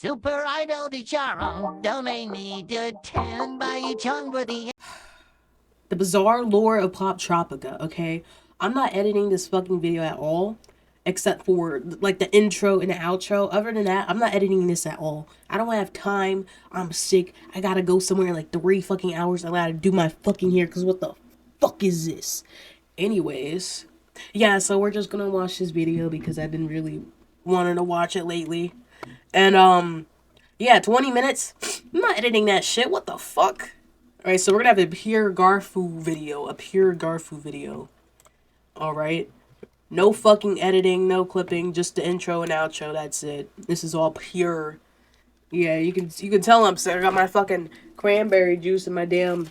Super Idol di Charo, donate me to 10 by Chung for the bizarre lore of Poptropica, okay? I'm not editing this fucking video at all, except for, like, the intro and the outro. Other than that, I'm not editing this at all. I don't have time. I'm sick. I gotta go somewhere in, like, 3 fucking hours. I gotta do my fucking hair, because what the fuck is this? Anyways, yeah, so we're just gonna watch this video because I've been really wanting to watch it lately. And, yeah, 20 minutes. I'm not editing that shit. What the fuck? Alright, so we're gonna have a pure Garfu video. Alright? No fucking editing, no clipping, just the intro and outro, that's it. This is all pure. Yeah, you can tell I'm sick. I got my fucking cranberry juice and my damn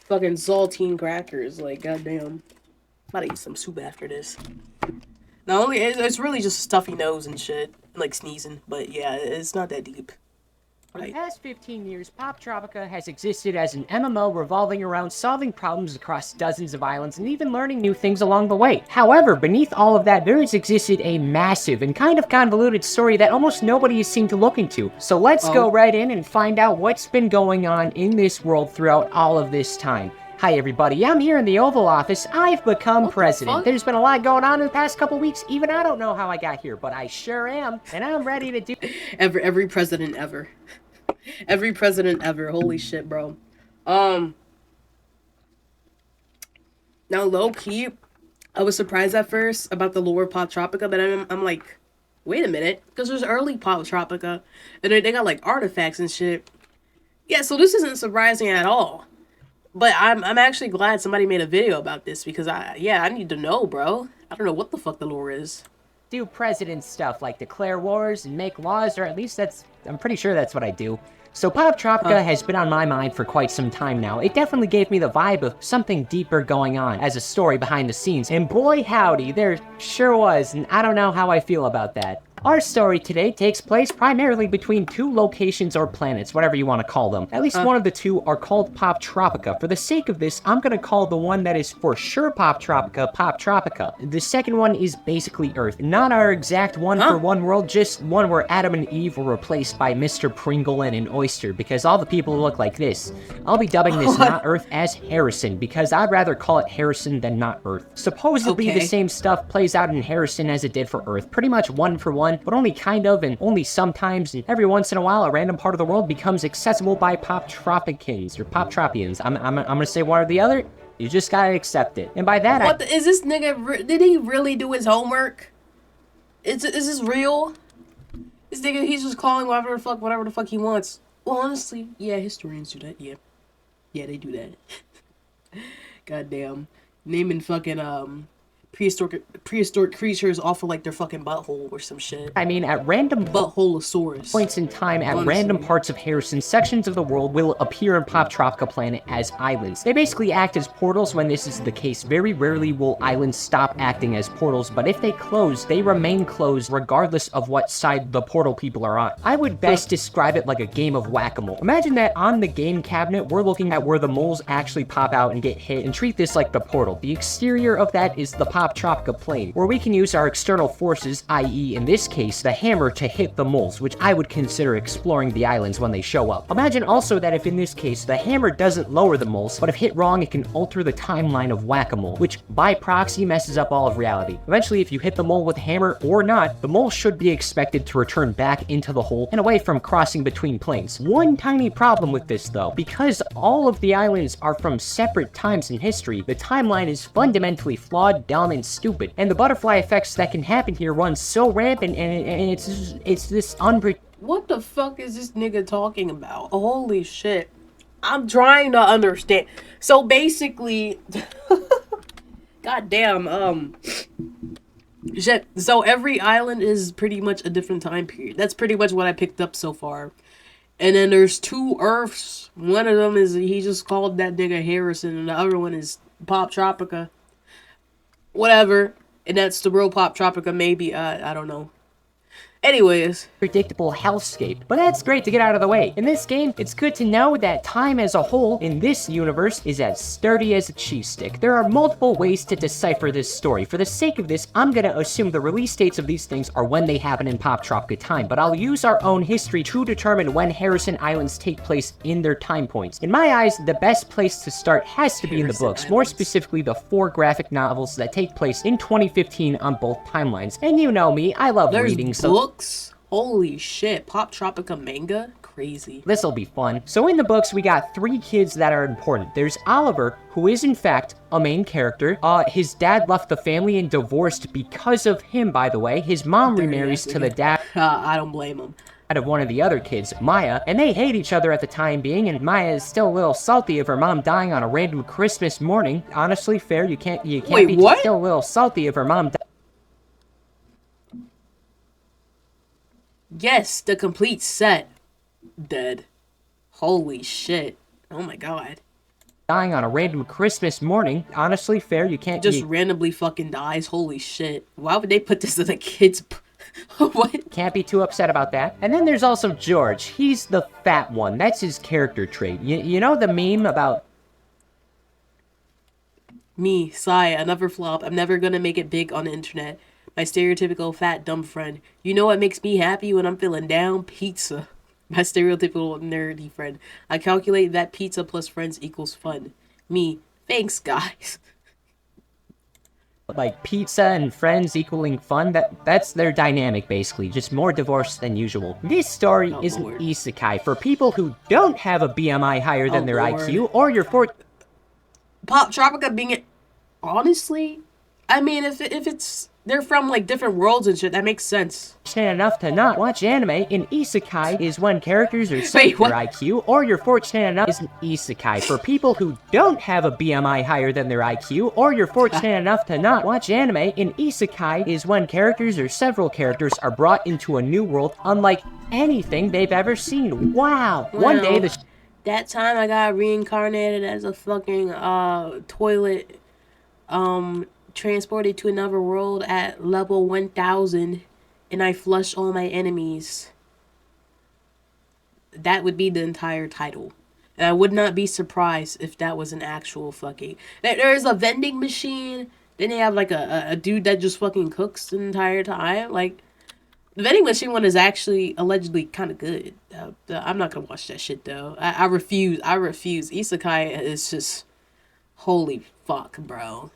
fucking saltine crackers. Like, goddamn. I'm about to eat some soup after this. Not only, it's really just stuffy nose and shit. Like sneezing, but yeah, it's not that deep. For the past 15 years, Poptropica has existed as an MMO revolving around solving problems across dozens of islands and even learning new things along the way. However, beneath all of that, there has existed a massive and kind of convoluted story that almost nobody has seemed to look into. So let's go right in and find out what's been going on in this world throughout all of this time. Hi everybody, I'm here in the Oval Office. I've become president. There's been a lot going on in the past couple weeks. Even I don't know how I got here, but I sure am, and I'm ready to do every president ever. Every president ever. Holy shit, bro. Now low key, I was surprised at first about the lore of Poptropica, but I'm like, wait a minute, because there's early Poptropica, and they got like artifacts and shit. Yeah, so this isn't surprising at all. But I'm actually glad somebody made a video about this because I need to know, bro. I don't know what the fuck the lore is. Do president stuff like declare wars and make laws, or at least I'm pretty sure that's what I do. So Poptropica has been on my mind for quite some time now. It definitely gave me the vibe of something deeper going on as a story behind the scenes. And boy howdy, there sure was, and I don't know how I feel about that. Our story today takes place primarily between two locations or planets, whatever you want to call them. At least one of the two are called Poptropica. For the sake of this, I'm going to call the one that is for sure Poptropica, Poptropica. The second one is basically Earth. Not our exact one-for-one world, just one where Adam and Eve were replaced by Mr. Pringle and an oyster, because all the people look like this. I'll be dubbing this not Earth as Harrison, because I'd rather call it Harrison than not Earth. Supposedly the same stuff plays out in Harrison as it did for Earth. Pretty much one for one, but only kind of, and only sometimes, and every once in a while, a random part of the world becomes accessible by Poptropicans, or Poptropians. I'm gonna say one or the other. You just gotta accept it. And by that, is this nigga, did he really do his homework? Is this real? This nigga, he's just calling whatever the fuck he wants. Well, honestly, yeah, historians do that, yeah. Yeah, they do that. Goddamn. Naming fucking, prehistoric creatures off of like their fucking butthole or some shit. I mean, at random buttholeosaurus points in time, at random parts of Harrison, sections of the world will appear in Poptropica planet as islands. They basically act as portals when this is the case. Very rarely will islands stop acting as portals, but if they close, they remain closed regardless of what side the portal people are on. I would best describe it like a game of whack-a-mole. Imagine that on the game cabinet, we're looking at where the moles actually pop out and get hit, and treat this like the portal. The exterior of that is the Poptropica plane, where we can use our external forces, i.e. in this case, the hammer, to hit the moles, which I would consider exploring the islands when they show up. Imagine also that if in this case, the hammer doesn't lower the moles, but if hit wrong, it can alter the timeline of whack-a-mole, which by proxy messes up all of reality. Eventually, if you hit the mole with a hammer or not, the mole should be expected to return back into the hole and away from crossing between planes. One tiny problem with this though, because all of the islands are from separate times in history, the timeline is fundamentally flawed, dumb, and stupid, and the butterfly effects that can happen here run so rampant, and it's this What the fuck is this nigga talking about? Holy shit. I'm trying to understand. So basically, goddamn, shit. So every island is pretty much a different time period. That's pretty much what I picked up so far. And then there's two Earths. One of them is, he just called that nigga Harrison, and the other one is Poptropica. Whatever. And that's the real Poptropica, maybe. I don't know. Anyways. predictable hellscape. But that's great to get out of the way. In this game, it's good to know that time as a whole in this universe is as sturdy as a cheese stick. There are multiple ways to decipher this story. For the sake of this, I'm gonna assume the release dates of these things are when they happen in Poptropica time, but I'll use our own history to determine when Harrison Islands take place in their time points. In my eyes, the best place to start has to be in the books, more specifically the 4 graphic novels that take place in 2015 on both timelines. And you know me, I love reading, so books? Holy shit, Poptropica manga? Crazy. this'll be fun. So in the books, we got 3 kids that are important. There's Oliver, who is in fact a main character. His dad left the family and divorced because of him, by the way. His mom remarries to the dad I don't blame him. of one of the other kids, Maya, and they hate each other at the time being, and Maya is still a little salty of her mom dying on a random Christmas morning. Honestly, fair, you can't Wait, be what? still a little salty of her mom Yes, the complete set. Dead. Holy shit. Oh my god. dying on a random Christmas morning. Honestly, fair, you can't Just randomly fucking dies. Holy shit. Why would they put this in the kids? What? Can't be too upset about that. And then there's also George. He's the fat one. That's his character trait. You know the meme about Me, Sai, another flop. I'm never gonna make it big on the internet. My stereotypical fat dumb friend. You know what makes me happy when I'm feeling down? Pizza. My stereotypical nerdy friend. I calculate that pizza plus friends equals fun. Me. Thanks, guys. like pizza and friends equaling fun. That's their dynamic basically, just more divorced than usual. This story is an Lord. isekai for people who don't have a BMI higher than their Lord. IQ or your Poptropica being honestly, I mean, if it's they're from like different worlds and shit, that makes sense. fortunate enough to not watch anime. An isekai is when characters are set Wait, for what? IQ, or you're fortunate enough is an isekai for people who don't have a BMI higher than their IQ, or you're fortunate enough to not watch anime. An isekai is when characters or several characters are brought into a new world unlike anything they've ever seen. Wow. One day the That time I got reincarnated as a fucking toilet, transported to another world at level 1000, and I flushed all my enemies. That would be the entire title. And I would not be surprised if that was an actual fucking... There's a vending machine, then they have like a dude that just fucking cooks the entire time. Like, the vending machine one is actually allegedly kind of good. I'm not gonna watch that shit though. I refuse. Isekai is just... Holy fuck, bro.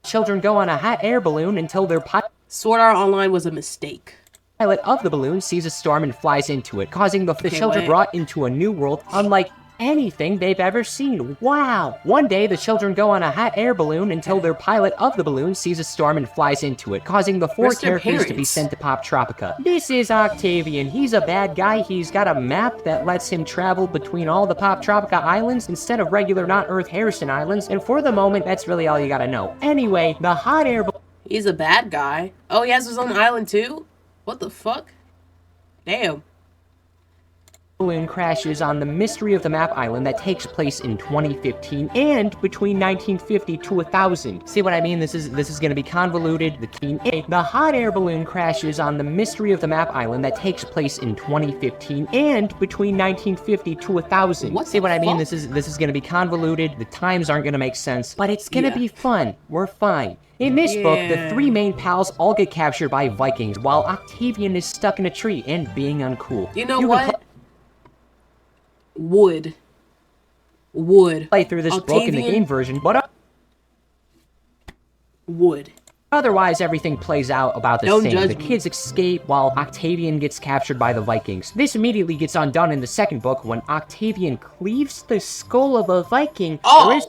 children go on a hot air balloon until their Sword Art Online was a mistake. pilot of the balloon sees a storm and flies into it, causing the children wait. brought into a new world unlike anything they've ever seen. Wow! One day, the children go on a hot air balloon until their pilot of the balloon sees a storm and flies into it, causing the 4 Where's their characters to be parents? sent to Poptropica. This is Octavian. He's a bad guy. He's got a map that lets him travel between all the Poptropica islands instead of regular not-Earth Harrison Islands, and for the moment, that's really all you gotta know. Anyway, the hot air He's a bad guy. Oh, he has his own island too? What the fuck? Damn. balloon crashes on the Mystery of the Map Island that takes place in 2015 and between 1950 to 1000. See what I mean? This is going to be convoluted. The hot air balloon crashes on the Mystery of the Map Island that takes place in 2015 and between 1950 to 1000. What See the what I mean? fuck? This is going to be convoluted. The times aren't going to make sense, but it's going to Yeah. be fun. We're fine. In this book, the Yeah. 3 main pals all get captured by Vikings while Octavian is stuck in a tree and being uncool. You know can what? Would. play through this book in the Octavian- game version, but Would. otherwise everything plays out about the Don't same. judge The me. kids escape while Octavian gets captured by the Vikings. This immediately gets undone in the second book when Octavian cleaves the skull of a Viking. Oh! There is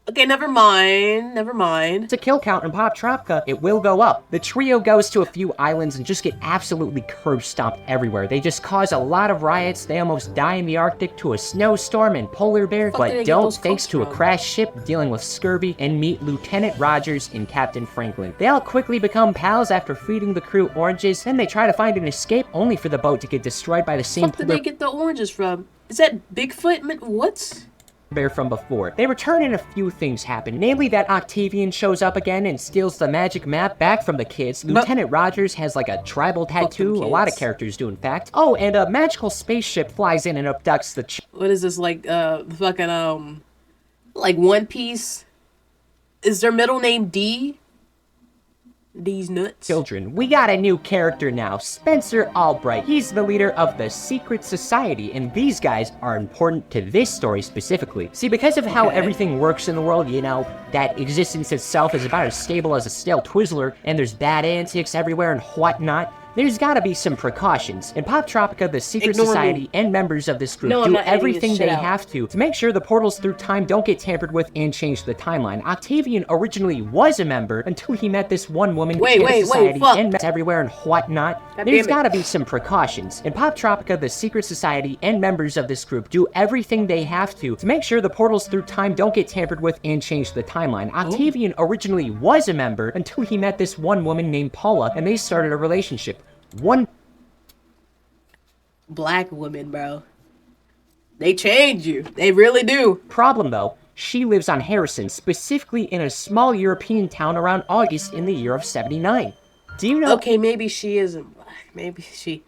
Okay, never mind. a kill count in Poptropica, it will go up. The trio goes to a few islands and just get absolutely curb stomped everywhere. They just cause a lot of riots, they almost die in the Arctic to a snowstorm and polar bear, Fuck did they but get don't those thanks coats to a from? crashed ship dealing with scurvy and meet Lieutenant Rogers and Captain Franklin. They all quickly become pals after feeding the crew oranges, and they try to find an escape only for the boat to get destroyed by the same Fuck did they get the oranges from? Is that Bigfoot? What? bear from before. They return and a few things happen, namely that Octavian shows up again and steals the magic map back from the kids. Lieutenant Rogers has like a tribal tattoo, a lot of characters do in fact. Oh, and a magical spaceship flies in and abducts the what is this, like, fucking, like One Piece? Is their middle name D? These nuts. children. We got a new character now, Spencer Albright. He's the leader of the secret society, and these guys are important to this story specifically. See, because of how everything works in the world, you know, that existence itself is about as stable as a stale Twizzler, and there's bad antics everywhere and whatnot, there's gotta be some precautions. In Poptropica, the secret society and members of this group do everything they have to make sure the portals through time don't get tampered with and change the timeline. Octavian originally was a member until he met this one woman who society and met everywhere and whatnot. There's gotta be some precautions. In Poptropica, the secret society and members of this group do everything they have to make sure the portals through time don't get tampered with and change the timeline. Octavian originally was a member until he met this one woman named Paula, and they started a relationship. One black woman, bro. They change you. They really do. problem though, she lives on Harrison, specifically in a small European town around August in the year of 79. Do you know? Okay, maybe she isn't black. Maybe she...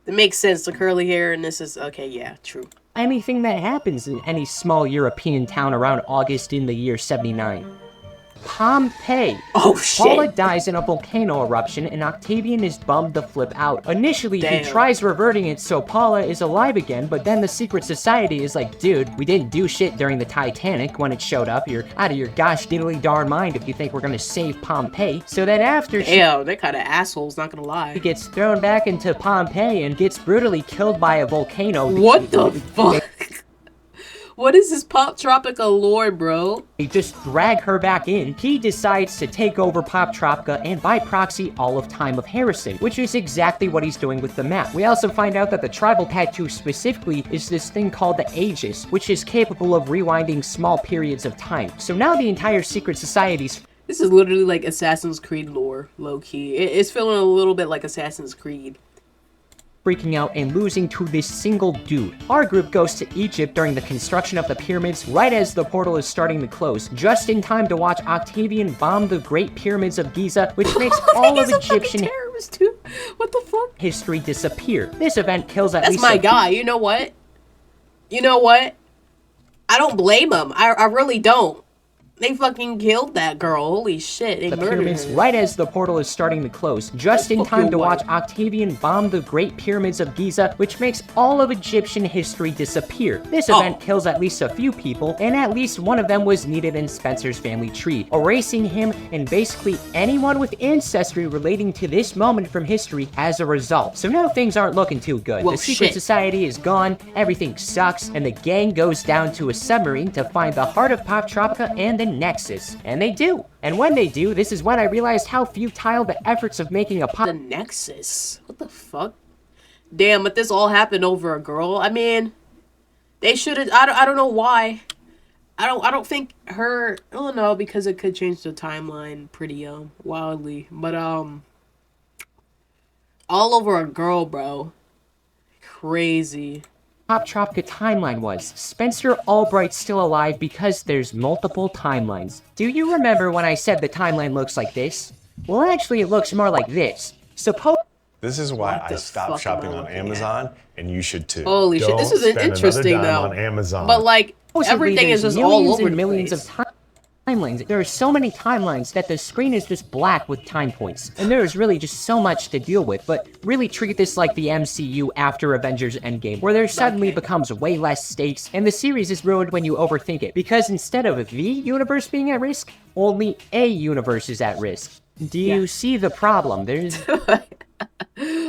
It makes sense, the curly hair, and this is... Okay, yeah, true. Anything that happens in any small European town around August in the year 79. Pompeii. Oh, shit. Paula dies in a volcano eruption, and Octavian is bummed the flip out. Initially, he tries reverting it so Paula is alive again, but then the secret society is like, dude, we didn't do shit during the Titanic when it showed up. You're out of your gosh diddly darn mind if you think we're gonna save Pompeii. So then after they're kind of assholes, not gonna lie. She gets thrown back into Pompeii and gets brutally killed by a volcano. What the fuck? What is this Poptropica lore, bro? They just drag her back in. He decides to take over Poptropica and by proxy all of Time of Harrison, which is exactly what he's doing with the map. We also find out that the tribal tattoo specifically is this thing called the Aegis, which is capable of rewinding small periods of time. So now the entire secret society's... This is literally like Assassin's Creed lore, low-key. It's feeling a little bit like Assassin's Creed. Freaking out and losing to this single dude. Our group goes to Egypt during the construction of the pyramids right as the portal is starting to close, just in time to watch Octavian bomb the Great Pyramids of Giza, which makes all of Egyptian too. What the fuck? history disappear. This event kills at least... That's my guy. You know what? You know what? I don't blame him. I really don't. They fucking killed that girl. Holy shit. They murdered her. Right as the portal is starting to close, just in time to watch Octavian bomb the Great Pyramids of Giza, which makes all of Egyptian history disappear. This event kills at least a few people, and at least one of them was needed in Spencer's family tree, erasing him and basically anyone with ancestry relating to this moment from history as a result. So now things aren't looking too good. The secret society is gone, everything sucks, and the gang goes down to a submarine to find the heart of Poptropica and the Nexus. And they do. And when they do, this is when I realized how futile the efforts of making a The Nexus? What the fuck? Damn, but this all happened over a girl. I mean, they should have... I don't know why. I don't think her... I don't know, because it could change the timeline pretty wildly. But all over a girl, bro. Crazy. Poptropica timeline was. Spencer Albright's still alive because there's multiple timelines. Do you remember when I said the timeline looks like this? Well, actually, it looks more like this. This is why I stopped shopping on Amazon, and you should too. Holy shit, this is interesting though. On Amazon. But like, everything is just all over the millions of timelines. There are so many timelines that the screen is just black with time points, and there is really just so much to deal with. But really treat this like the MCU after Avengers Endgame, where there suddenly becomes way less stakes, and the series is ruined when you overthink it, because instead of the universe being at risk, only a universe is at risk. Do you see the problem? There's...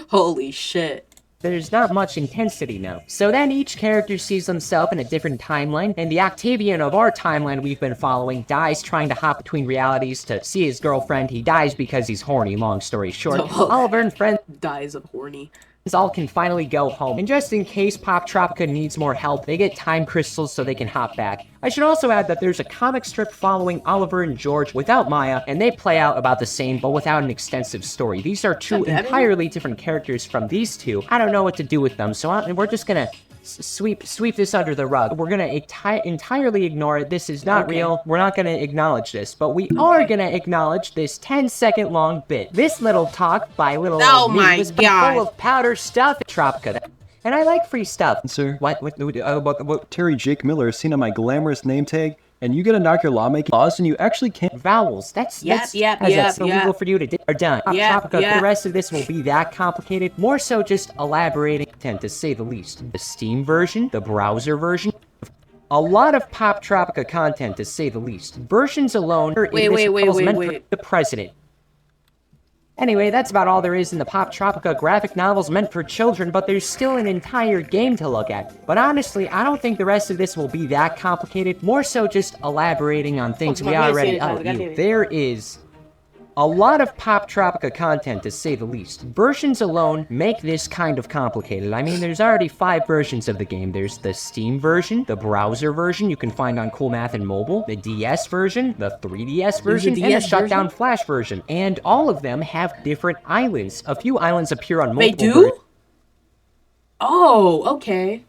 Holy shit. There's not much intensity now. So then each character sees themselves in a different timeline, and the Octavian of our timeline we've been following dies trying to hop between realities to see his girlfriend. He dies because he's horny, long story short. Oliver and friends dies of horny. All can finally go home. And just in case Poptropica needs more help, they get time crystals so they can hop back. I should also add that there's a comic strip following Oliver and George without Maya, and they play out about the same, but without an extensive story. These are two entirely different characters from these two. I don't know what to do with them, so we're just gonna sweep this under the rug. We're gonna entirely ignore it. This is not real. We're not gonna acknowledge this, but we are gonna acknowledge this 10-second long bit. This little talk by little old me was full of powder stuff. Tropica. And I like free stuff. Sir? What? Terry Jake Miller is seen on my glamorous name tag, and you gotta knock your lawmaking laws, and you actually can't. Vowels. That's illegal for you to do. Are done. Tropica, the rest of this will be that complicated. More so just elaborating content, to say the least. The Steam version, the browser version. A lot of Poptropica content, to say the least. Versions alone are meant for the president. Anyway, that's about all there is in the Poptropica graphic novels meant for children, but there's still an entire game to look at. But honestly, I don't think the rest of this will be that complicated, more so just elaborating on things we already knew. There is a lot of Poptropica content, to say the least. Versions alone make this kind of complicated. I mean, there's already 5 versions of the game. There's the Steam version, the browser version you can find on Cool Math and Mobile, the DS version, the 3DS version, and the shutdown Flash version. And all of them have different islands. A few islands appear on multiple. They do? Oh, okay.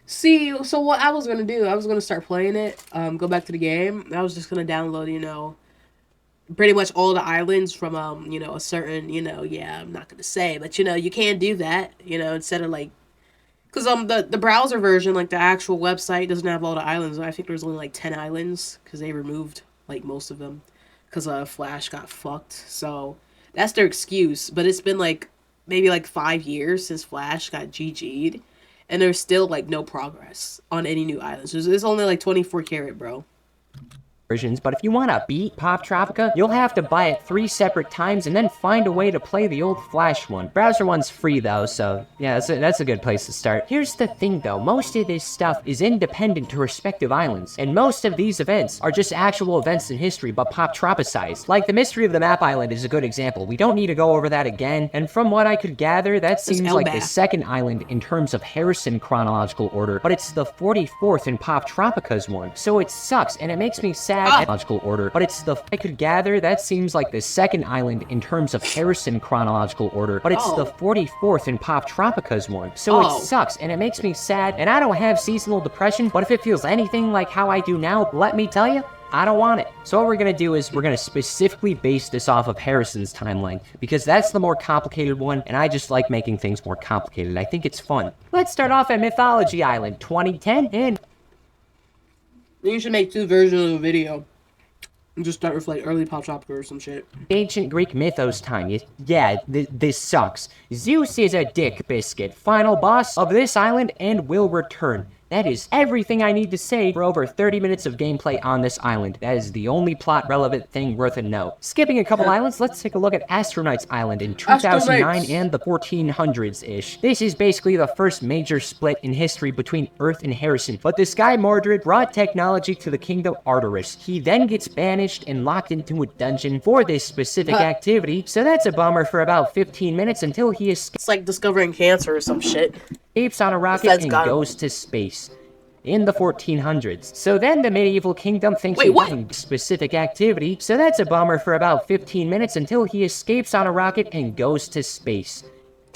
See, so what I was gonna do, I was gonna start playing it, go back to the game. I was just gonna download, you know, pretty much all the islands from, you know, a certain, you know, I'm not gonna say, but, you know, you can do that, you know, instead of, like, because, the browser version, like, the actual website doesn't have all the islands. I think there's only, like, 10 islands, because they removed, like, most of them, because, Flash got fucked, so that's their excuse, but it's been, like, maybe, like, 5 years since Flash got GG'd, and there's still, like, no progress on any new islands. It's only, like, 24 karat, bro. Versions, but if you want to beat Poptropica, you'll have to buy it 3 separate times and then find a way to play the old Flash one. Browser one's free though, so yeah, that's a good place to start. Here's the thing though, most of this stuff is independent to respective islands, and most of these events are just actual events in history but Poptropicized. Like the Mystery of the Map Island is a good example. We don't need to go over that again, and from what I could gather, that seems like the 2nd island in terms of Harrison chronological order, but it's the 44th in Poptropica's one, so it sucks, and it makes me sad chronological order, but it's the I could gather that seems like the 2nd island in terms of Harrison chronological order, but it's the 44th in Poptropica's one, so it sucks, and it makes me sad, and I don't have seasonal depression, but if it feels anything like how I do now, let me tell you, I don't want it. So what we're gonna do is we're gonna specifically base this off of Harrison's timeline, because that's the more complicated one, and I just like making things more complicated. I think it's fun. Let's start off at Mythology Island 2010, and you should make 2 versions of the video. And just start with, like, early Poptropica or some shit. Ancient Greek mythos time. Yeah, this sucks. Zeus is a dick biscuit, final boss of this island, and will return. That is everything I need to say for over 30 minutes of gameplay on this island. That is the only plot-relevant thing worth a note. Skipping a couple islands, let's take a look at Astronauts Island in 2009 and the 1400s-ish. This is basically the first major split in history between Earth and Harrison, but this guy Mordred brought technology to the kingdom Arteris. He then gets banished and locked into a dungeon for this specific activity, so that's a bummer for about 15 minutes until he escapes. It's like discovering cancer or some shit. Escapes on a rocket and goes to space in the 1400s. So then the medieval kingdom thinks he's doing specific activity, so that's a bummer for about 15 minutes until he escapes on a rocket and goes to space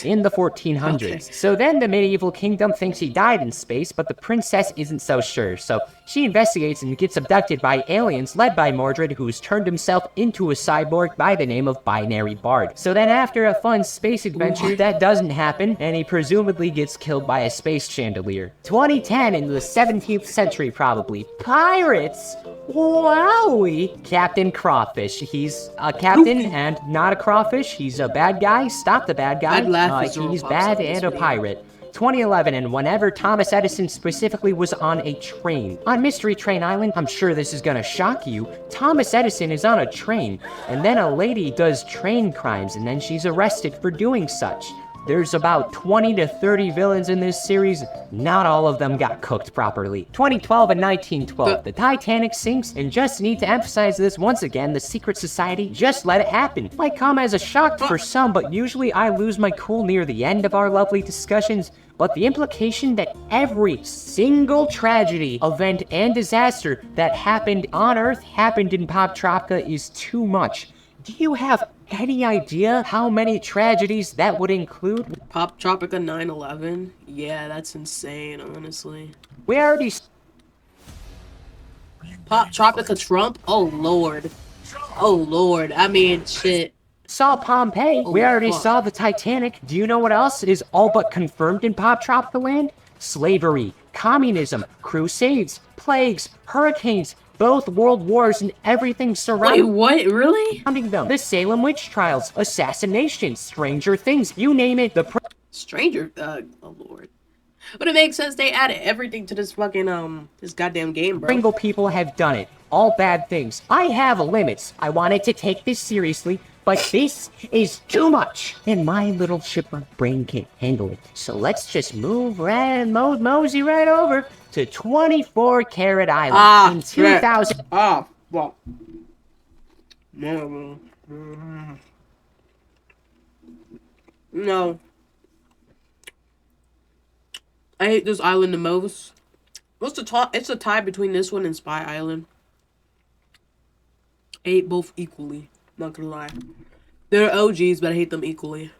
in the 1400s. So then the medieval kingdom thinks he died in space, but the princess isn't so sure, so she investigates and gets abducted by aliens led by Mordred, who's turned himself into a cyborg by the name of Binary Bard. So then after a fun space adventure, that doesn't happen, and he presumably gets killed by a space chandelier. 2010 in the 17th century probably. Pirates? Wowie! Captain Crawfish. He's a captain and not a crawfish. He's a bad guy. Stop the bad guy. He's bad and a pirate. 2011, and whenever Thomas Edison specifically was on a train. On Mystery Train Island, I'm sure this is gonna shock you, Thomas Edison is on a train, and then a lady does train crimes, and then she's arrested for doing such. There's about 20 to 30 villains in this series, not all of them got cooked properly. 2012 and 1912, the Titanic sinks, and just need to emphasize this once again, the secret society just let it happen. Might come as a shock for some, but usually I lose my cool near the end of our lovely discussions, but the implication that every single tragedy, event, and disaster that happened on Earth happened in Poptropica is too much. Do you have Any idea how many tragedies that would include? Poptropica 9/11. Yeah, that's insane, honestly. We already Poptropica Trump? Oh, Lord. Oh, Lord. I mean, shit. saw Pompeii. Oh, We already fuck. saw the Titanic. Do you know what else is all but confirmed in Poptropica land? Slavery, communism, crusades, plagues, hurricanes, both world wars, and everything Wait, surrounding what? Really? them. The Salem witch trials, assassinations, Stranger Things, you name it. The Stranger, oh, Lord. But it makes sense they added everything to this fucking, this goddamn game, bro. Pringle people have done it. All bad things. I have limits. I wanted to take this seriously, but this is too much. And my little chipmunk brain can't handle it. So let's just move right, mosey right over to 24 Carat Island in 2000. Ah, fuck. No. No. I hate this island the most. What's the top? It's a tie between this one and Spy Island. I hate both equally. Not gonna lie. They're OGs, but I hate them equally.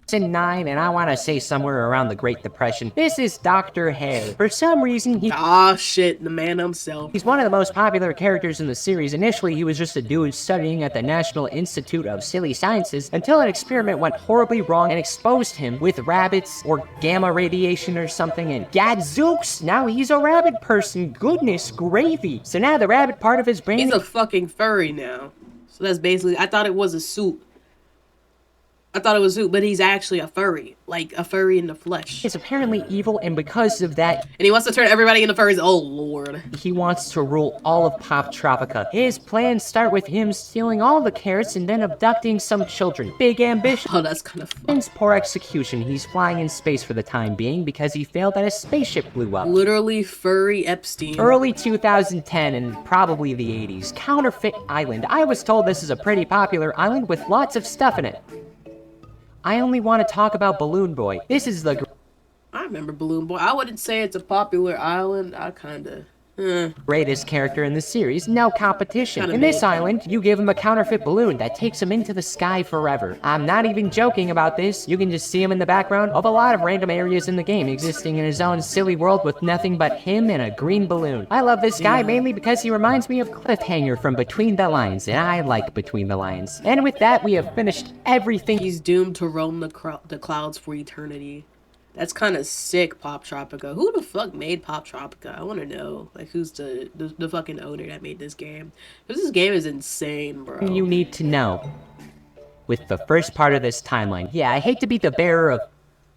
2009, and I want to say somewhere around the Great Depression. This is Dr. Hare. For some reason, Ah, shit. The man himself. he's one of the most popular characters in the series. Initially, he was just a dude studying at the National Institute of Silly Sciences until an experiment went horribly wrong and exposed him with rabbits or gamma radiation or something. And gadzooks, now he's a rabbit person. Goodness gravy. So now the rabbit part of his brain He's a fucking furry now. So that's basically... I thought it was a suit. But he's actually a furry. Like, a furry in the flesh. is apparently evil, and because of that, And he wants to turn everybody into furries. Oh, Lord. he wants to rule all of Poptropica. His plans start with him stealing all the carrots and then abducting some children. Big ambition. Oh, that's kind of fun. Since poor execution, he's flying in space for the time being because he failed that his spaceship blew up. Literally furry Epstein. Early 2010 and probably the 80s. Counterfeit Island. I was told this is a pretty popular island with lots of stuff in it. I only want to talk about Balloon Boy. This is the I remember Balloon Boy. I wouldn't say it's a popular island. I kinda... greatest character in the series, no competition. Kinda In this mid. island, you give him a counterfeit balloon that takes him into the sky forever. I'm not even joking about this. You can just see him in the background of a lot of random areas in the game, existing in his own silly world with nothing but him and a green balloon. I love this guy mainly because he reminds me of Cliffhanger from Between the Lines, and I like Between the Lines. And with that, we have finished everything. He's doomed to roam the clouds for eternity. That's kind of sick, Poptropica. Who the fuck made Poptropica? I want to know. Like, who's the fucking owner that made this game? Because this game is insane, bro. You need to know. With the first part of this timeline. Yeah, I hate to be the bearer of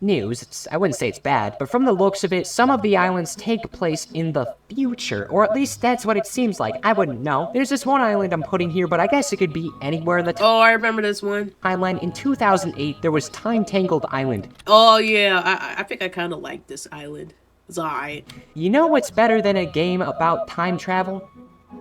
news. I wouldn't say it's bad, but from the looks of it, some of the islands take place in the future, or at least that's what it seems like. I wouldn't know. There's this one island I'm putting here, but I guess it could be anywhere in the Oh, I remember this one. timeline. In 2008, there was Time Tangled Island. Oh, yeah. I think I kind of like this island. It's alright. You know what's better than a game about time travel?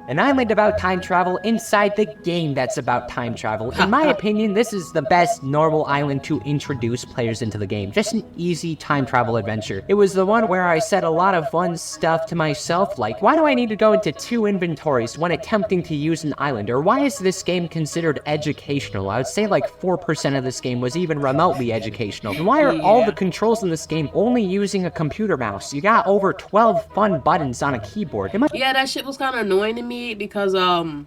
An island about time travel inside the game that's about time travel. In my opinion, this is the best normal island to introduce players into the game. Just an easy time travel adventure. It was the one where I said a lot of fun stuff to myself, like, why do I need to go into 2 inventories when attempting to use an island? Or why is this game considered educational? I would say like 4% of this game was even remotely educational. And why are all the controls in this game only using a computer mouse? You got over 12 fun buttons on a keyboard. Yeah, that shit was kind of annoying to me because, I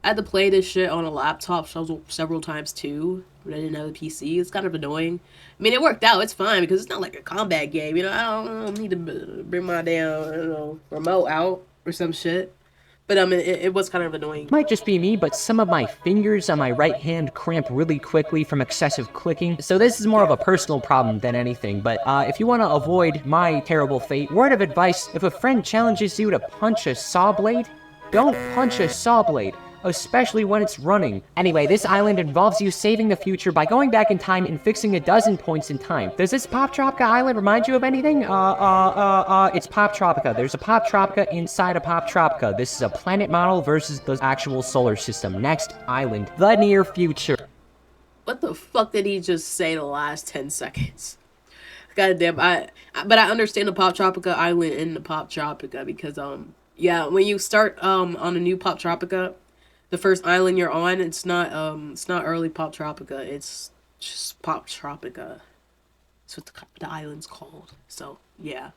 had to play this shit on a laptop several times too, but I didn't have a PC. It's kind of annoying. I mean, it worked out. It's fine because it's not like a combat game, you know? I don't need to bring my damn, remote out or some shit. But, it was kind of annoying. Might just be me, but some of my fingers on my right hand cramp really quickly from excessive clicking. So this is more of a personal problem than anything. But if you want to avoid my terrible fate, word of advice, if a friend challenges you to punch a saw blade, don't punch a saw blade, especially when it's running. Anyway, this island involves you saving the future by going back in time and fixing a dozen points in time. Does this Poptropica island remind you of anything? It's Poptropica. There's a Poptropica inside a Poptropica. This is a planet model versus the actual solar system. Next island, the near future. What the fuck did he just say the last 10 seconds? Goddamn, but I understand the Poptropica island and the Poptropica because, yeah, when you start, on a new Poptropica, The first island you're on, it's not early Poptropica. It's just Poptropica. That's what the island's called. So yeah.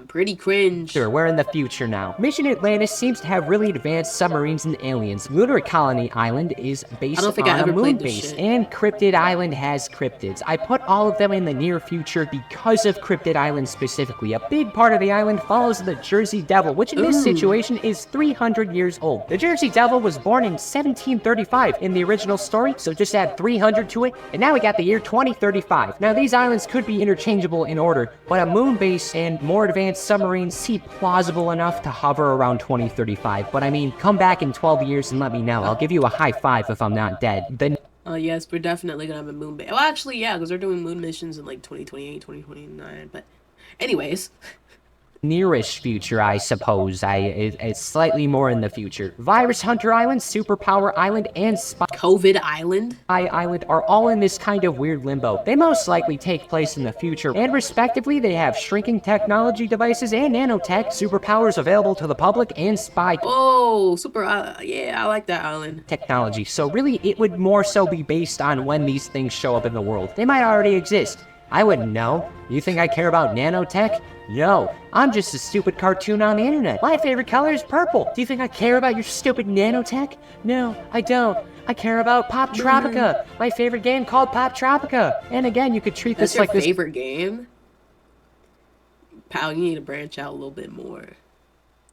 Pretty cringe. Sure, we're in the future now. Mission Atlantis seems to have really advanced submarines and aliens. Lunar Colony Island is based on I a ever moon played this base, shit. and Cryptid Island has cryptids. I put all of them in the near future because of Cryptid Island specifically. A big part of the island follows the Jersey Devil, which in this situation is 300 years old. The Jersey Devil was born in 1735 in the original story, so just add 300 to it, and now we got the year 2035. Now these islands could be interchangeable in order, but a moon base and more advanced submarines seem plausible enough to hover around 2035. But I mean, come back in 12 years and let me know. I'll give you a high five if I'm not dead. Then Yes, we're definitely gonna have a moon base. Well, actually, yeah, because they're doing moon missions in like 2028, 2029. But anyways. nearish future, I suppose. It's slightly more in the future. Virus Hunter Island, Superpower Island, and Spy COVID Island? Island are all in this kind of weird limbo. They most likely take place in the future, and respectively, they have shrinking technology devices and nanotech, superpowers available to the public, and spy Oh, yeah, I like that island. technology. So really, it would more so be based on when these things show up in the world. They might already exist. I wouldn't know. You think I care about nanotech? No, I'm just a stupid cartoon on the internet. My favorite color is purple. Do you think I care about your stupid nanotech? No, I don't. I care about Poptropica, my favorite game called Poptropica. And again, you could treat That's this your like this. favorite game? Pal, you need to branch out a little bit more.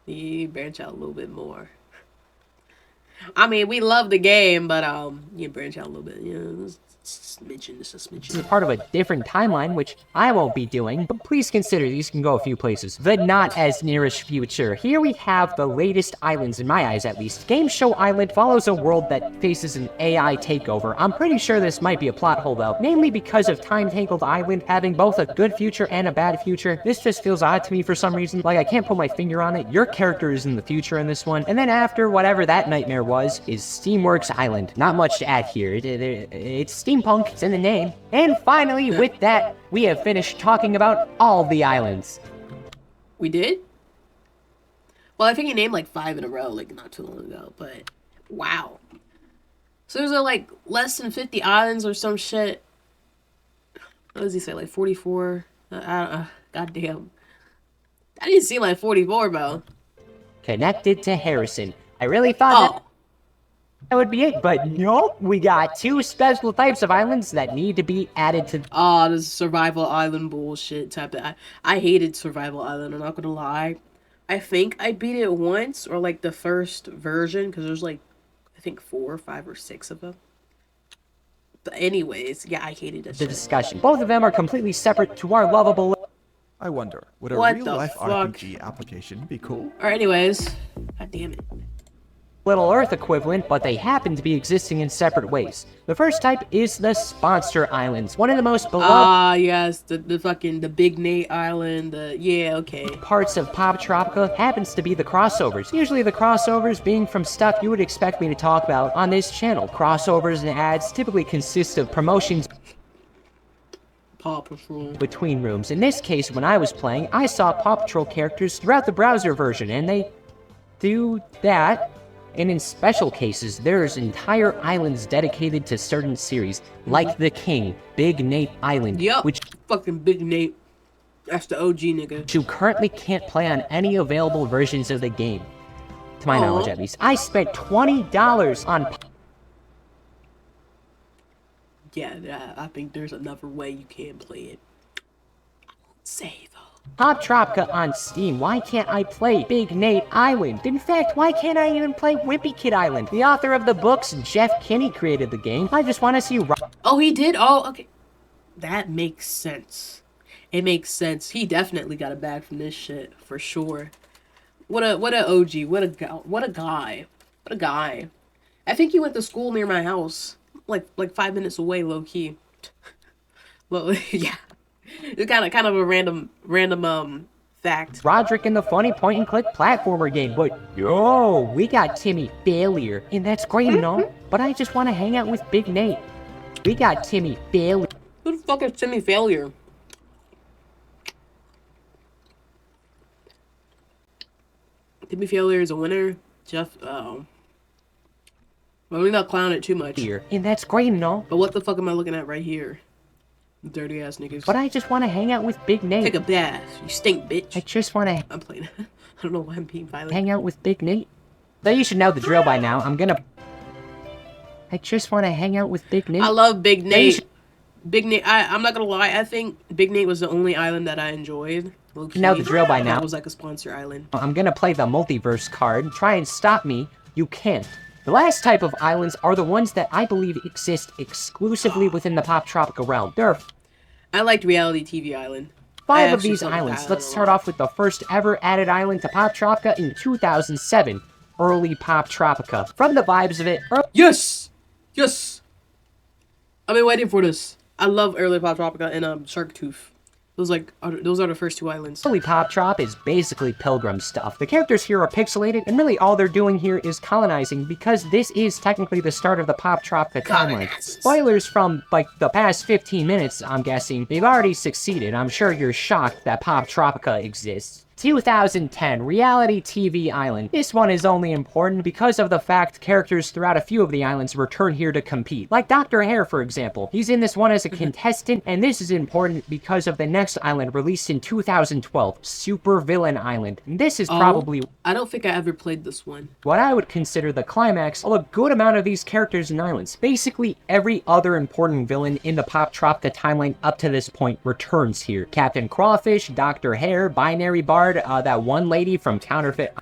You need to branch out a little bit more. I mean, we love the game, but you branch out a little bit. You know, just a smidgen. This is part of a different timeline, which I won't be doing, but please consider these can go a few places. The not as nearish future. Here we have the latest islands, in my eyes at least. Game Show Island follows a world that faces an AI takeover. I'm pretty sure this might be a plot hole though, namely because of Time Tangled Island having both a good future and a bad future. This just feels odd to me for some reason, like I can't put my finger on it. Your character is in the future in this one, and then after whatever that nightmare was, is Steamworks Island. Not much to add here. It's steampunk, it's in the name. And finally, with that, we have finished talking about all the islands. We did? Well, I think you named like 5 in a row, like not too long ago, but wow. So there's like less than 50 islands or some shit. What does he say, like 44? Goddamn. I didn't see like 44, bro. Connected to Harrison. I really thought that would be it, but nope, we got 2 special types of islands that need to be added to. Oh, this survival island bullshit type of. I hated survival island. I'm not gonna lie. I think I beat it once, or like the first version, because there's like, I think 4, 5, or 6 of them. But anyways, yeah, I hated it. The discussion. Both of them are completely separate to our lovable. I wonder, would a What the real-life fuck? RPG application be cool? Or anyways, god damn it. Little Earth equivalent, but they happen to be existing in separate ways. The first type is the Sponsor Islands, one of the most beloved Ah, yes, the Big Nate Island. Yeah, okay. parts of Poptropica happens to be the crossovers. Usually the crossovers being from stuff you would expect me to talk about on this channel. Crossovers and ads typically consist of promotions Paw Patrol. between rooms. In this case, when I was playing, I saw Paw Patrol characters throughout the browser version, and they do that. And in special cases, there's entire islands dedicated to certain series, like The King, Big Nate Island, Yup, which fucking Big Nate. That's the OG nigga. you currently can't play on any available versions of the game. To my knowledge, at least. I spent $20 on Yeah, I think there's another way you can play it. I won't say though. Poptropica on Steam. Why can't I play Big Nate Island? In fact, why can't I even play Wimpy Kid Island? The author of the books, Jeff Kinney, created the game. I just want to see... Oh, he did? Oh, okay. That makes sense. It makes sense. He definitely got a bag from this shit, for sure. What a OG. What a guy. I think he went to school near my house. Like 5 minutes away, low key. Yeah. It's kind of a random fact. Roderick in the funny point-and-click platformer game, but yo, we got Timmy Failure, and that's great and all, but I just want to hang out with Big Nate. We got Timmy Failure. Who the fuck is Timmy Failure? Timmy Failure is a winner. Jeff, oh. Well, we not clown it too much. here, and that's great and all. But what the fuck am I looking at right here? Dirty ass niggas. But I just want to hang out with Big Nate. Take a bath. You stink, bitch. I just want to I'm playing. I don't know why I'm being violent. hang out with Big Nate. So you should know the drill by now. I just want to hang out with Big Nate. I love Big you Nate. should- Big Nate. I'm not gonna lie. I think Big Nate was the only island that I enjoyed. Low-key. know the drill by now. That was like a sponsor island. I'm gonna play the multiverse card. Try and stop me. You can't. The last type of islands are the ones that I believe exist exclusively within the Poptropica realm. There are I liked Reality TV Island. 5 of actually these thought the islands. island Let's a start lot. off with the first ever added island to Poptropica in 2007. Early Poptropica. From the vibes of it, Yes! Yes! I've been waiting for this. I love early Poptropica and Shark Tooth. Those are the first 2 islands. early Poptrop is basically Pilgrim stuff. The characters here are pixelated, and really all they're doing here is colonizing, because this is technically the start of the Poptropica timeline. Spoilers from, like, the past 15 minutes, I'm guessing. They've already succeeded. I'm sure you're shocked that Poptropica exists. 2010, Reality TV Island. This one is only important because of the fact characters throughout a few of the islands return here to compete. Like Dr. Hare, for example. He's in this one as a contestant, and this is important because of the next island released in 2012, Super Villain Island. And this is probably I don't think I ever played this one. what I would consider the climax of a good amount of these characters and islands. Basically, every other important villain in the Poptropica timeline up to this point returns here. Captain Crawfish, Dr. Hare, Binary Bard, that one lady from Counterfeit.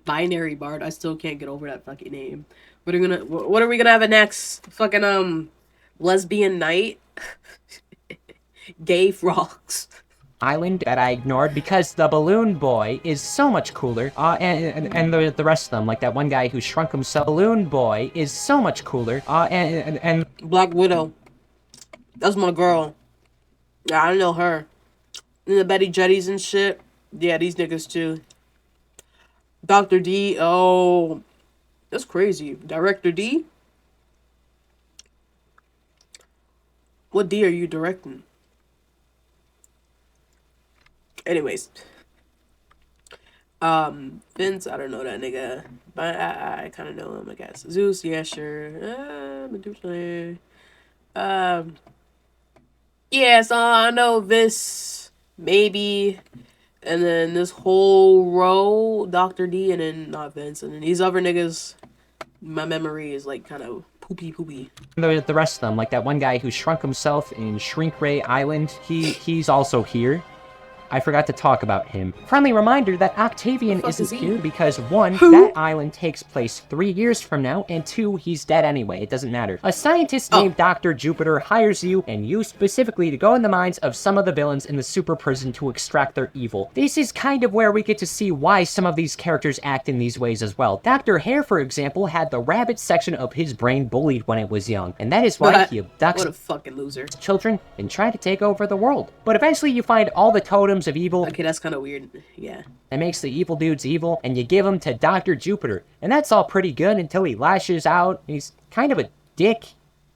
Binary Bard. I still can't get over that fucking name. What are we gonna have next? Fucking lesbian night. Gay frogs. Island that I ignored because the Balloon Boy is so much cooler. And the rest of them, like that one guy who shrunk himself. Balloon Boy is so much cooler. And Black Widow. That's my girl. Yeah, I know her. And the Betty Jetties and shit. Yeah, these niggas too. Dr. D. Oh, that's crazy. Director D? What D are you directing? Anyways. Vince, I don't know that nigga. But I kind of know him, I guess. Zeus, yeah, sure. Medusa. Yeah, so I know this, maybe, and then this whole row, Dr. D, and then not Vince, and then these other niggas, my memory is like kind of poopy. the rest of them, like that one guy who shrunk himself in Shrink Ray Island, he's also here. I forgot to talk about him. Friendly reminder that Octavian fuck isn't is he? here because 1, that island takes place 3 years from now, and 2, he's dead anyway. It doesn't matter. A scientist named Dr. Jupiter hires you, and you specifically, to go in the minds of some of the villains in the super prison to extract their evil. This is kind of where we get to see why some of these characters act in these ways as well. Dr. Hare, for example, had the rabbit section of his brain bullied when it was young, and that is why he abducts What a fucking loser. children and try to take over the world. But eventually you find all the totems of evil Okay, that's kind of weird. Yeah. that makes the evil dudes evil, and you give them to Dr. Jupiter. And that's all pretty good until he lashes out. He's kind of a dick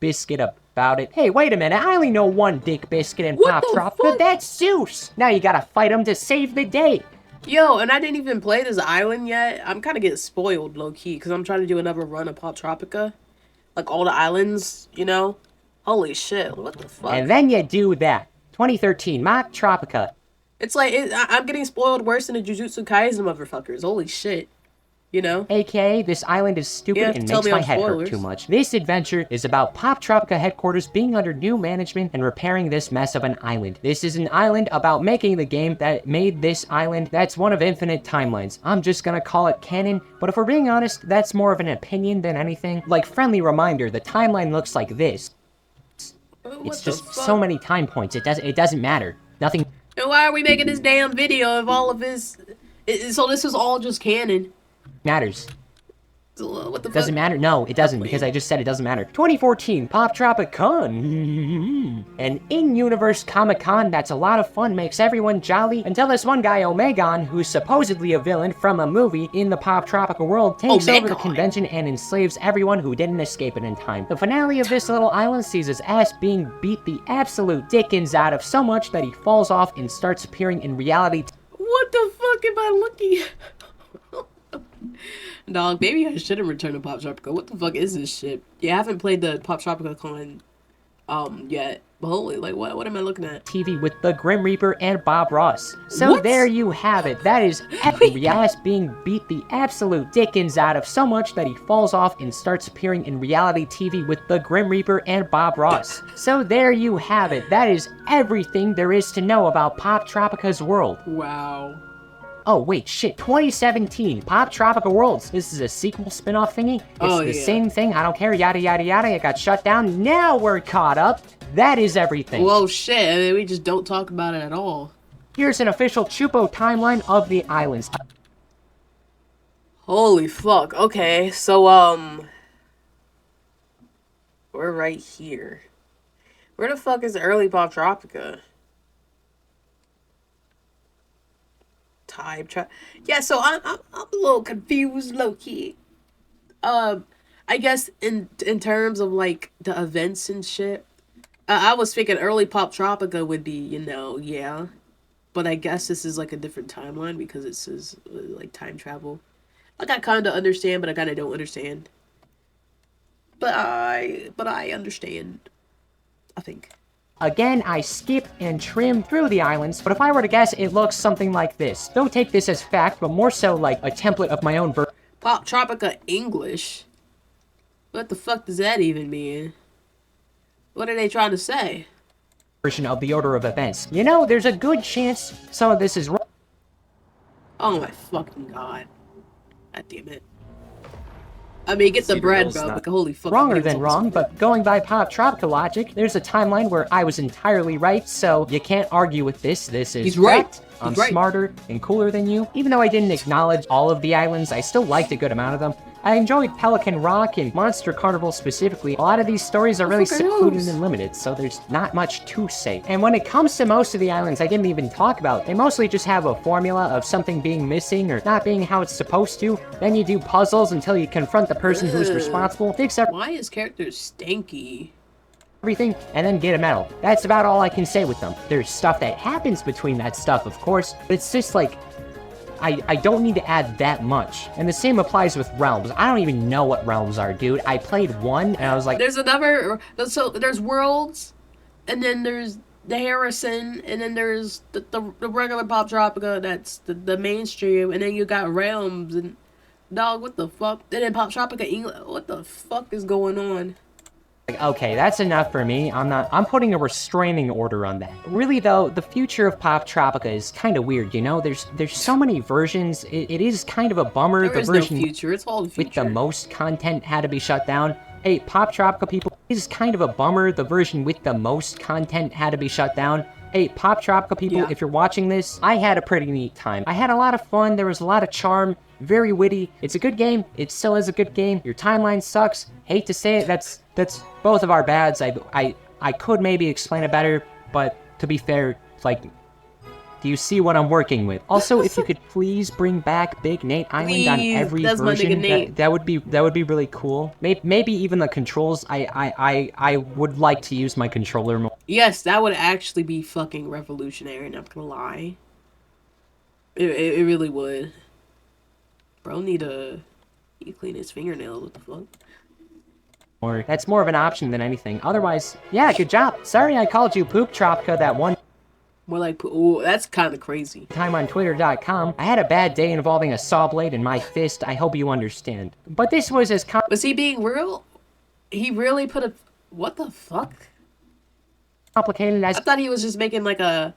biscuit about it. Hey, wait a minute, I only know one dick biscuit in What the Poptropica. fuck? That's Zeus. Now you gotta fight him to save the day. Yo, and I didn't even play this island yet. I'm kind of getting spoiled, low-key, because I'm trying to do another run of Poptropica. Like, all the islands, you know? Holy shit, what the fuck? And then you do that. 2013, Poptropica. It's like, I'm getting spoiled worse than the Jujutsu Kaisen motherfuckers. Holy shit. You know? AKA, this island is stupid You have and to tell makes me my on head hurt spoilers. too much. This adventure is about Poptropica headquarters being under new management and repairing this mess of an island. This is an island about making the game that made this island that's one of infinite timelines. I'm just gonna call it canon, but if we're being honest, that's more of an opinion than anything. Like, friendly reminder, the timeline looks like this. It's just so many time points, it doesn't matter. Nothing And why are we making this damn video if all of this... So this is all just canon. matters. So, what the fuck? Doesn't matter? No, it doesn't, because I just said it doesn't matter. 2014, Poptropica. An in-universe Comic-Con that's a lot of fun, makes everyone jolly, until this one guy, Omegon, who's supposedly a villain from a movie in the Poptropica world, takes over the Omegon. convention and enslaves everyone who didn't escape it in time. The finale of this little island sees his ass being beat the absolute dickens out of so much that he falls off and starts appearing in reality. What the fuck am I looking at? Dog, maybe I shouldn't return to Poptropica. What the fuck is this shit? Yeah, I haven't played the Poptropica con yet. But holy, like, what am I looking at? TV with the Grim Reaper and Bob Ross. So What? there you have it. That is every ass being beat the absolute dickens out of so much that he falls off and starts appearing in reality TV with the Grim Reaper and Bob Ross. So there you have it. That is everything there is to know about Poptropica's world. Wow. Oh, wait, shit. 2017, Poptropica Worlds. This is a sequel spin-off thingy. It's the same thing. I don't care. Yada, yada, yada. It got shut down. Now we're caught up. That is everything. Whoa, shit. I mean, we just don't talk about it at all. Here's an official Chupo timeline of the islands. Holy fuck. Okay, so, we're right here. Where the fuck is early Poptropica? Time travel. Yeah, so I'm a little confused, low key. I guess in terms of like the events and shit, I was thinking early Poptropica would be, you know, yeah, but I guess this is like a different timeline because it says like time travel. Like I kind of understand, but I kind of don't understand. But I understand. I think. Again, I skip and trim through the islands, but if I were to guess, it looks something like this. Don't take this as fact, but more so like a template of my own Poptropica English? What the fuck does that even mean? What are they trying to say? version of the order of events. You know, there's a good chance some of this is wrong. Oh my fucking god. God damn it. I mean, get the bread, bro, but holy fuck. Wronger than wrong, but going by Poptropica logic, there's a timeline where I was entirely right, so you can't argue with this. This is He's right. fact. I'm smarter and cooler than you. Even though I didn't acknowledge all of the islands, I still liked a good amount of them. I enjoyed Pelican Rock and Monster Carnival specifically. A lot of these stories are really secluded and limited, so there's not much to say. And when it comes to most of the islands I didn't even talk about, they mostly just have a formula of something being missing or not being how it's supposed to. Then you do puzzles until you confront the person who's responsible, fix Why is character stanky? everything, and then get a medal. That's about all I can say with them. There's stuff that happens between that stuff, of course, but it's just like, I don't need to add that much. And the same applies with realms. I don't even know what realms are, dude. I played one, and I was like... There's another... So, there's worlds, and then there's the Harrison, and then there's the regular Poptropica, that's the mainstream, and then you got realms, and... Dog, what the fuck? And then Poptropica England, what the fuck is going on? Like, okay, that's enough for me. I'm putting a restraining order on that. Really though, the future of Poptropica is kind of weird, you know? There's so many versions. It is kind of a bummer. There is no future. It's all the future. With the most content had to be shut down. Hey, Poptropica people, this is kind of a bummer. The version with the most content had to be shut down. Hey, Poptropica people, if you're watching this, I had a pretty neat time. I had a lot of fun. There was a lot of charm. Very witty. It's a good game. It still is a good game. Your timeline sucks. Hate to say it. That's both of our bads. I could maybe explain it better, but to be fair, like, do you see what I'm working with? Also, if you could please bring back Big Nate Island on every version, that would be really cool. Maybe even the controls. I would like to use my controller more. Yes, that would actually be fucking revolutionary. Not gonna lie. It really would. Bro need to clean his fingernails. What the fuck? Or that's more of an option than anything. Otherwise, yeah, good job. Sorry I called you Poptropica that one more like, ooh, that's kind of crazy. time on Twitter.com. I had a bad day involving a saw blade in my fist. I hope you understand. But this was as was he being real? He really put a... What the fuck? complicated as... I thought he was just making like a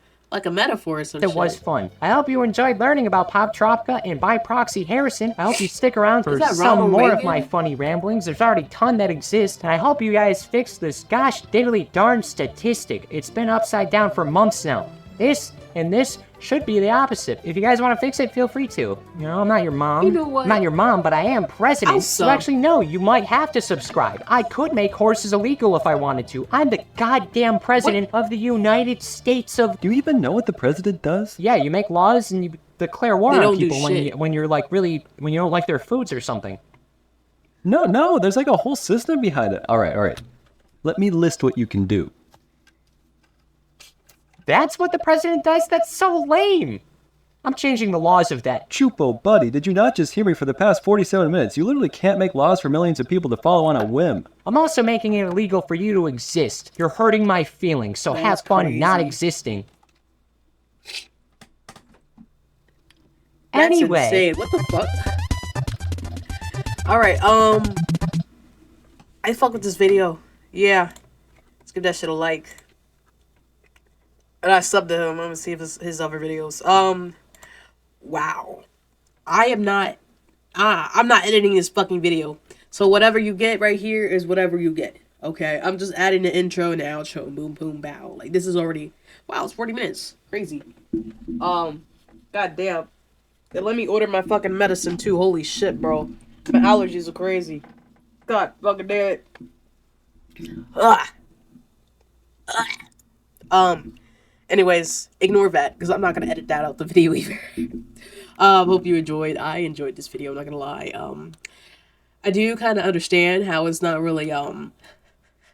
metaphor or something. It was fun. I hope you enjoyed learning about Poptropica and by proxy Harrison. I hope you stick around for some more of my funny ramblings. There's already a ton that exist, and I hope you guys fix this gosh diddly darn statistic. It's been upside down for months now. This and this should be the opposite. If you guys want to fix it, feel free to. You know, I'm not your mom. You know what? I'm not your mom, but I am president. So actually, no, you might have to subscribe. I could make horses illegal if I wanted to. I'm the goddamn president of the United States of... Do you even know what the president does? Yeah, you make laws and you declare war on people when you're like really... when you don't like their foods or something. No, there's like a whole system behind it. All right. Let me list what you can do. That's what the president does? That's so lame. I'm changing the laws of that. Chupo, buddy, did you not just hear me for the past 47 minutes? You literally can't make laws for millions of people to follow on a whim. I'm also making it illegal for you to exist. You're hurting my feelings, so have fun not existing. That's Anyway. insane. What the fuck? Alright, I fuck with this video. Yeah. Let's give that shit a like. And I subbed to him. I'm gonna see if his other videos. Wow. I'm not editing this fucking video. So whatever you get right here is whatever you get. Okay? I'm just adding the intro and the outro. Boom, boom, bow. Like, this is already... Wow, it's 40 minutes. Crazy. God damn. They let me order my fucking medicine, too. Holy shit, bro. My allergies are crazy. God fucking damn it. Anyways, ignore that, because I'm not going to edit that out the video either. Hope you enjoyed. I enjoyed this video, I'm not going to lie. I do kind of understand how it's not really,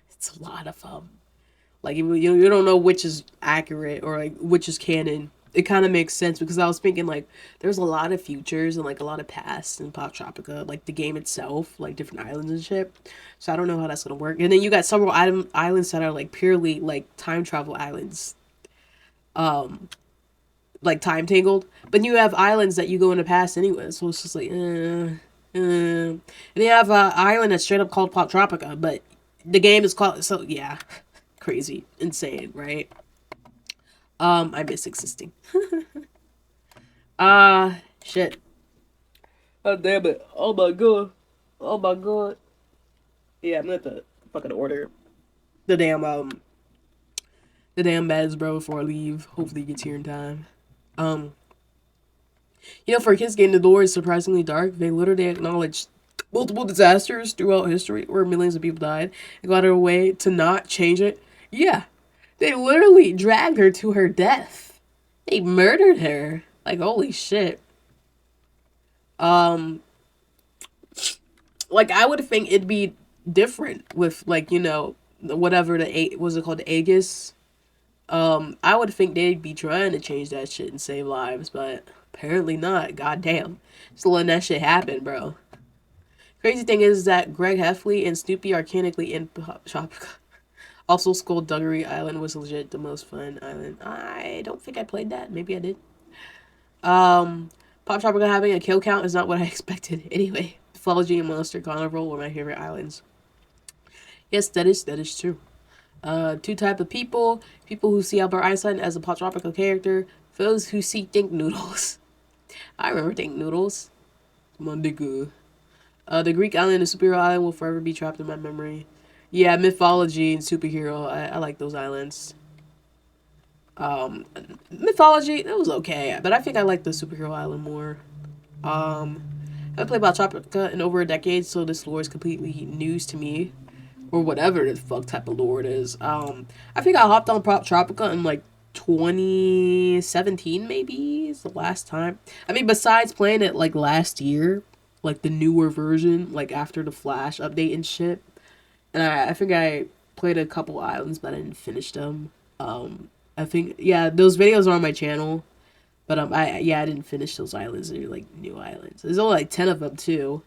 it's a lot of, like, you don't know which is accurate, or, like, which is canon. It kind of makes sense, because I was thinking, like, there's a lot of futures and, like, a lot of past in Poptropica, like, the game itself, like, different islands and shit. So I don't know how that's going to work. And then you got several islands that are, like, purely, like, time travel islands. Like, time tangled. But you have islands that you go in the past anyway, so it's just like, And you have an island that's straight up called Poptropica, but the game is called, so, yeah. Crazy. Insane, right? I miss existing. Shit. Oh, damn it. Oh, my God. Oh, my God. Yeah, I'm gonna have to fucking order the damn meds, bro, before I leave. Hopefully it gets here in time. You know, for a kids game, the lore is surprisingly dark. They literally acknowledge multiple disasters throughout history where millions of people died and got out of their way to not change it. Yeah. They literally dragged her to her death. They murdered her. Like, holy shit. Like, I would think it'd be different with, like, you know, whatever was it called, the Aegis? I would think they'd be trying to change that shit and save lives, but apparently not. Goddamn. Just letting that shit happen, bro. Crazy thing is that Greg Heffley and Snoopy are canonically in Poptropica. Also, Skullduggery Island was legit the most fun island. I don't think I played that. Maybe I did. Poptropica having a kill count is not what I expected. Anyway, Mythology and Monster Carnival were my favorite islands. Yes, that is true. Two type of people. People who see Albert Einstein as a Poptropica character. Those who see Think Noodles. I remember Think Noodles. My nigga. The Greek island and superhero island will forever be trapped in my memory. Yeah, mythology and superhero. I like those islands. Mythology, it was okay, but I think I like the superhero island more. I haven't played Poptropica in over a decade, so this lore is completely news to me. Or whatever the fuck type of lore it is. I think I hopped on Poptropica in like 2017 maybe is the last time. I mean, besides playing it like last year, like the newer version, like after the Flash update and shit. And I think I played a couple islands, but I didn't finish them. I think, yeah, those videos are on my channel. But I didn't finish those islands. They're like new islands. There's only like 10 of them too.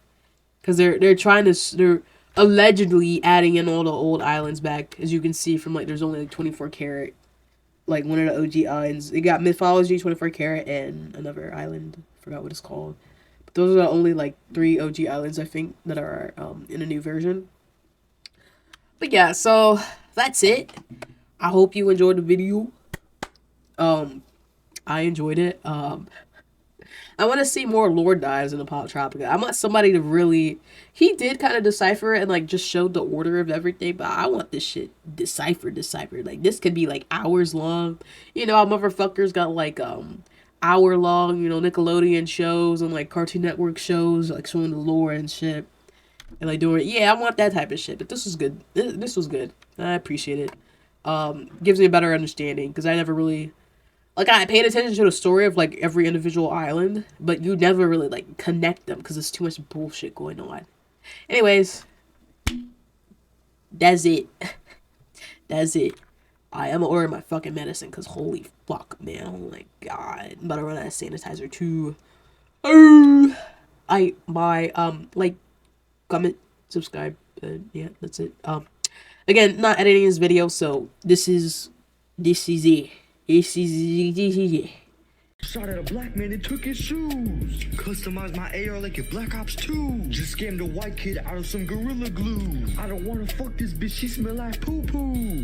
Because they're allegedly adding in all the old islands back. As you can see from, like, there's only like 24 karat. Like one of the OG islands. They got Mythology, 24 karat, and another island. Forgot what it's called. But those are the only like 3 OG islands I think that are in a new version. But yeah, so that's it. I hope you enjoyed the video. I enjoyed it. I want to see more lore dives in the Poptropica. I want somebody to really... He did kind of decipher it and, like, just showed the order of everything, but I want this shit deciphered. Like, this could be, like, hours long. You know how motherfuckers got, like, hour-long, you know, Nickelodeon shows and, like, Cartoon Network shows, like, showing the lore and shit. And, like, doing it. Yeah, I want that type of shit, but this was good. This was good. I appreciate it. Gives me a better understanding, because I never really... Like, I paid attention to the story of, like, every individual island, but you never really, like, connect them, because there's too much bullshit going on. Anyways, that's it. That's it. I am gonna order my fucking medicine, because holy fuck, man. Oh my god. I'm about to run out of sanitizer too. Like, comment, subscribe, yeah, that's it. Again, not editing this video, so this is it. Shot at a black man and took his shoes. Customized my AR like a Black Ops 2. Just scammed a white kid out of some Gorilla Glue. I don't wanna fuck this bitch, she smell like poo-poo.